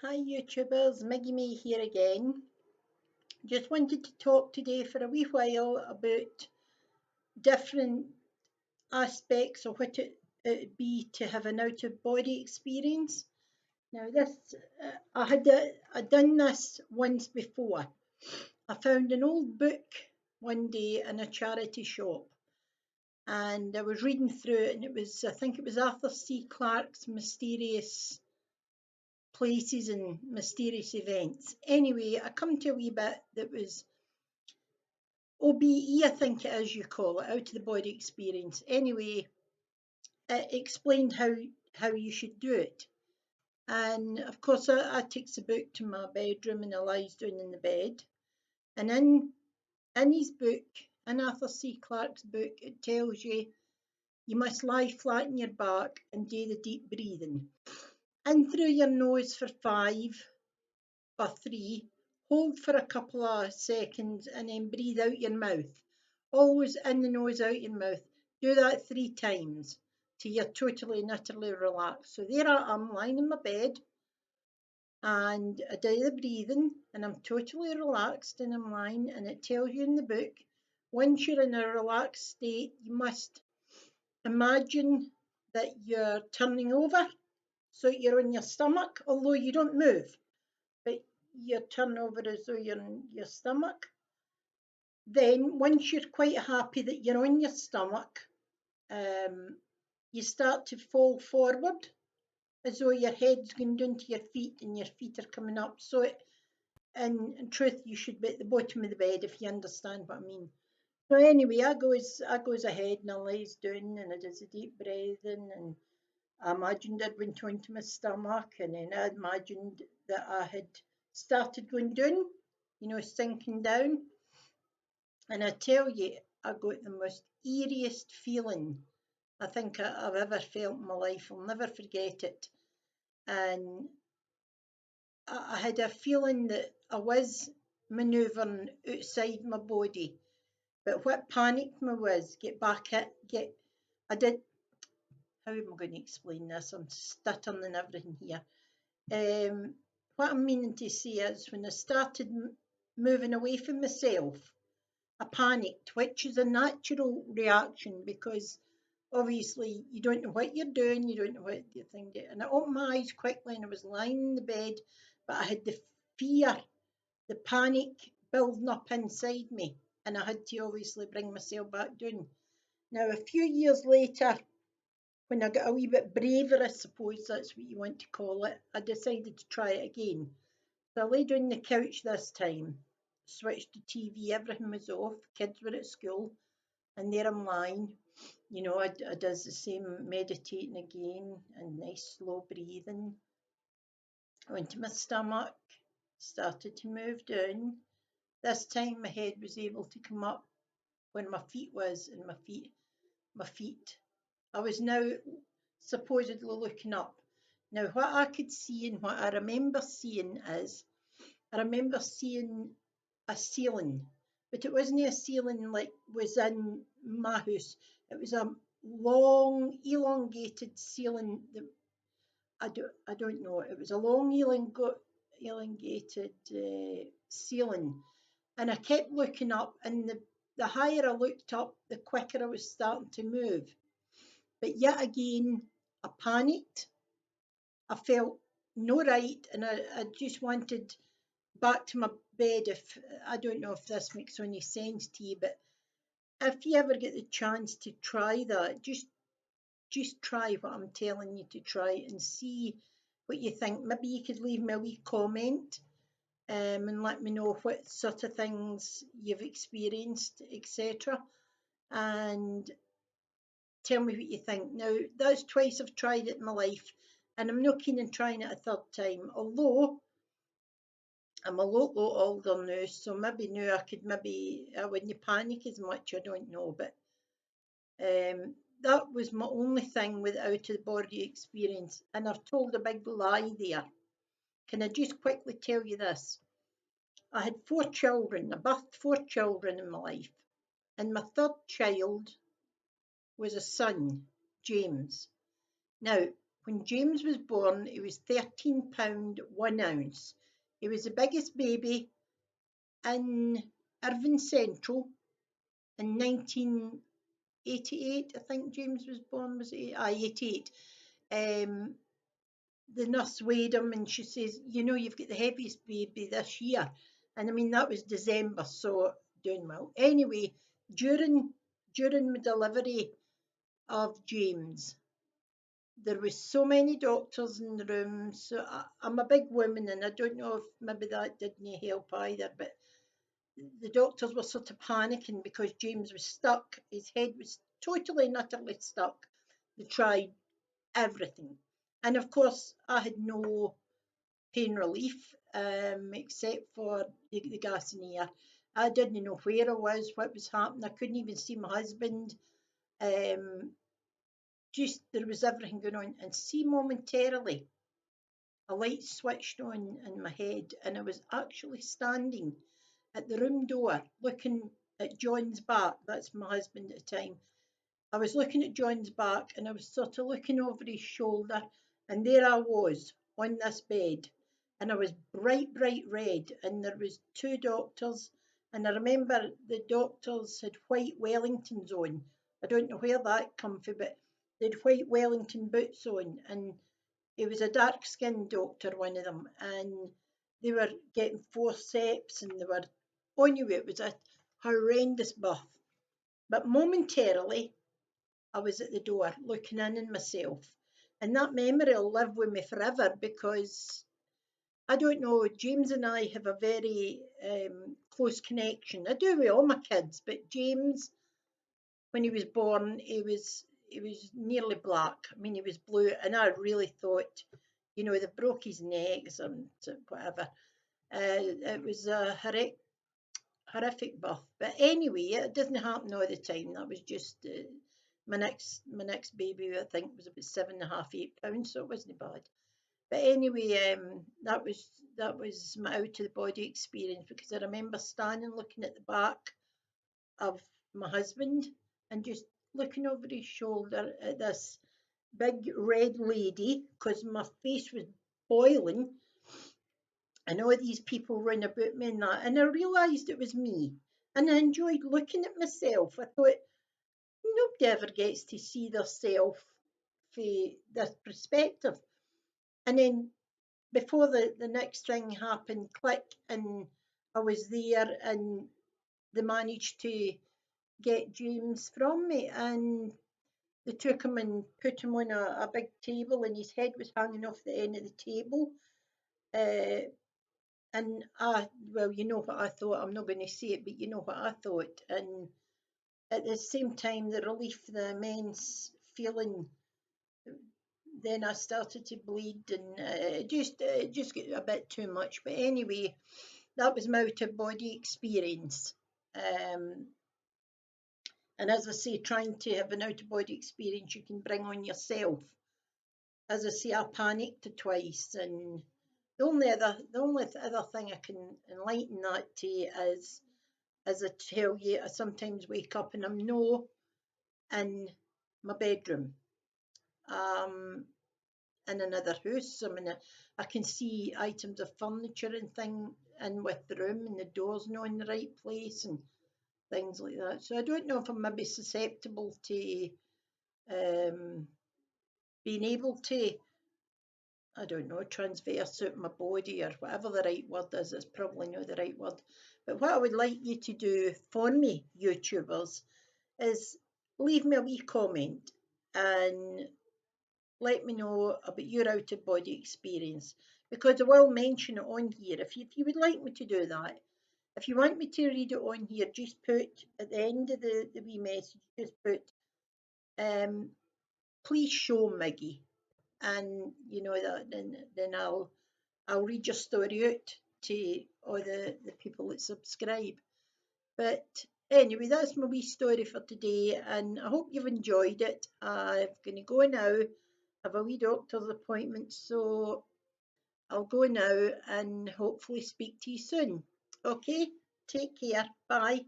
Hi YouTubers, Maggie May here again. Just wanted to talk today for a wee while about different aspects of what it'd be to have an out of body experience. Now this, I'd done this once before. I found an old book one day in a charity shop and I was reading through it and I think it was Arthur C. Clarke's Mysterious Places and Mysterious Events. Anyway, I come to a wee bit that was OBE, I think it is you call it, out of the body experience. Anyway, it explained how you should do it. And of course, I takes the book to my bedroom and I lies down in the bed. And in his book, in Arthur C. Clarke's book, it tells you must lie flat on your back and do the deep breathing. In through your nose for 5 or 3, hold for a couple of seconds and then breathe out your mouth. Always in the nose, out your mouth. Do that 3 times till you're totally and utterly relaxed. So there I'm lying in my bed and I do the breathing and I'm totally relaxed and I'm lying, and it tells you in the book, once you're in a relaxed state, you must imagine that you're turning over so you're on your stomach, although you don't move, but you turn over as though you're on your stomach. Then, once you're quite happy that you're on your stomach, you start to fall forward as though your head's going down to your feet and your feet are coming up. So, in truth, you should be at the bottom of the bed if you understand what I mean. So anyway, I goes ahead and I lays down and I does a deep breathing and I imagined I'd went onto my stomach and then I imagined that I had started going down, sinking down. And I tell you, I got the most eeriest feeling I think I've ever felt in my life. I'll never forget it. And I had a feeling that I was manoeuvring outside my body. But what panicked me was I did, how am I going to explain this? I'm stuttering and everything here. What I'm meaning to say is when I started moving away from myself, I panicked, which is a natural reaction because obviously you don't know what you're doing, you don't know what you're thinking. And I opened my eyes quickly and I was lying in the bed, but I had the fear, the panic building up inside me, and I had to obviously bring myself back down. Now, a few years later, when I got a wee bit braver, I suppose that's what you want to call it, I decided to try it again. So I lay down on the couch this time, switched the TV, everything was off, kids were at school, and there I'm lying. I does the same meditating again and nice slow breathing. I went to my stomach, started to move down. This time my head was able to come up where my feet was, and my feet. I was now supposedly looking up. Now what I could see and what I remember seeing is, I remember seeing a ceiling, but it wasn't a ceiling like was in my house. It was a long, elongated ceiling. I don't know. It was a long, elongated ceiling, and I kept looking up. And the higher I looked up, the quicker I was starting to move. But yet again, I panicked. I felt no right, and I just wanted back to my bed. If I don't know if this makes any sense to you, but if you ever get the chance to try that, just try what I'm telling you to try and see what you think. Maybe you could leave me a wee comment and let me know what sort of things you've experienced, etc. And tell me what you think. Now, that's twice I've tried it in my life, and I'm not keen on trying it a third time, although I'm a lot older now, so maybe now I wouldn't panic as much, I don't know, but that was my only thing with out of the body experience, and I've told a big lie there. Can I just quickly tell you this? I had 4 children, I birthed 4 children in my life, and my third child was a son, James. Now, when James was born, he was £13 1 ounce. He was the biggest baby in Irvine Central in 1988. I think James was born, was it? 88. The nurse weighed him and she says, you know, you've got the heaviest baby this year. And I mean, that was December, so doing well. Anyway, during the delivery of James, there was so many doctors in the room. So I'm a big woman, and I don't know if maybe that didn't help either, but the doctors were sort of panicking because James was stuck. His head was totally and utterly stuck. They tried everything. And of course, I had no pain relief except for the gas in the ear. I didn't know where I was, what was happening. I couldn't even see my husband. Um, just there was everything going on. And see, momentarily, a light switched on in my head, and I was actually standing at the room door looking at John's back. That's my husband at the time. I was looking at John's back and I was sort of looking over his shoulder, and there I was on this bed, and I was bright, bright red, and there was two doctors, and I remember the doctors had white Wellingtons on. I don't know where that come from, but they had white Wellington boots on, and he was a dark-skinned doctor, one of them, and they were getting forceps, and they were, anyway, it was a horrendous birth. But momentarily, I was at the door looking in myself. And that memory will live with me forever because I don't know, James and I have a very close connection. I do with all my kids, but James, when he was born, he was nearly black. I mean, he was blue, and I really thought, you know, they broke his neck and whatever. It was a horrific birth. But anyway, it doesn't happen all the time. That was just my next baby. I think was about 7.5, 8 pounds, so it wasn't bad. But anyway, that was my out of the body experience because I remember standing looking at the back of my husband and just looking over his shoulder at this big red lady because my face was boiling, and all these people run about me and that, and I realised it was me, and I enjoyed looking at myself. I thought nobody ever gets to see themselves from this perspective. And then before the next thing happened, click, and I was there, and they managed to get James from me, and they took him and put him on a big table, and his head was hanging off the end of the table. And well, you know what I thought. I'm not going to say it, but you know what I thought. And at the same time, the relief, the immense feeling, then I started to bleed, and it just got a bit too much. But anyway, that was my out of body experience. Um, and as I say, trying to have an out of body experience you can bring on yourself. As I say, I panicked twice, and the only other thing I can enlighten that to you is, as I tell you, I sometimes wake up and I'm no in my bedroom. In another house. I mean, I can see items of furniture and thing in with the room, and the door's not in the right place and things like that. So I don't know if I'm maybe susceptible to um, being able to, I don't know, transverse out my body or whatever the right word is. It's probably not the right word. But what I would like you to do for me, YouTubers, is leave me a wee comment and let me know about your out of body experience, because I will mention it on here if you would like me to do that. If you want me to read it on here, just put at the end of the wee message, just put um, please show Miggy, and you know that then I'll read your story out to all the people that subscribe. But anyway, that's my wee story for today, and I hope you've enjoyed it. I'm going to go now. I have a wee doctor's appointment, so I'll go now and hopefully speak to you soon. Okay, take care. Bye.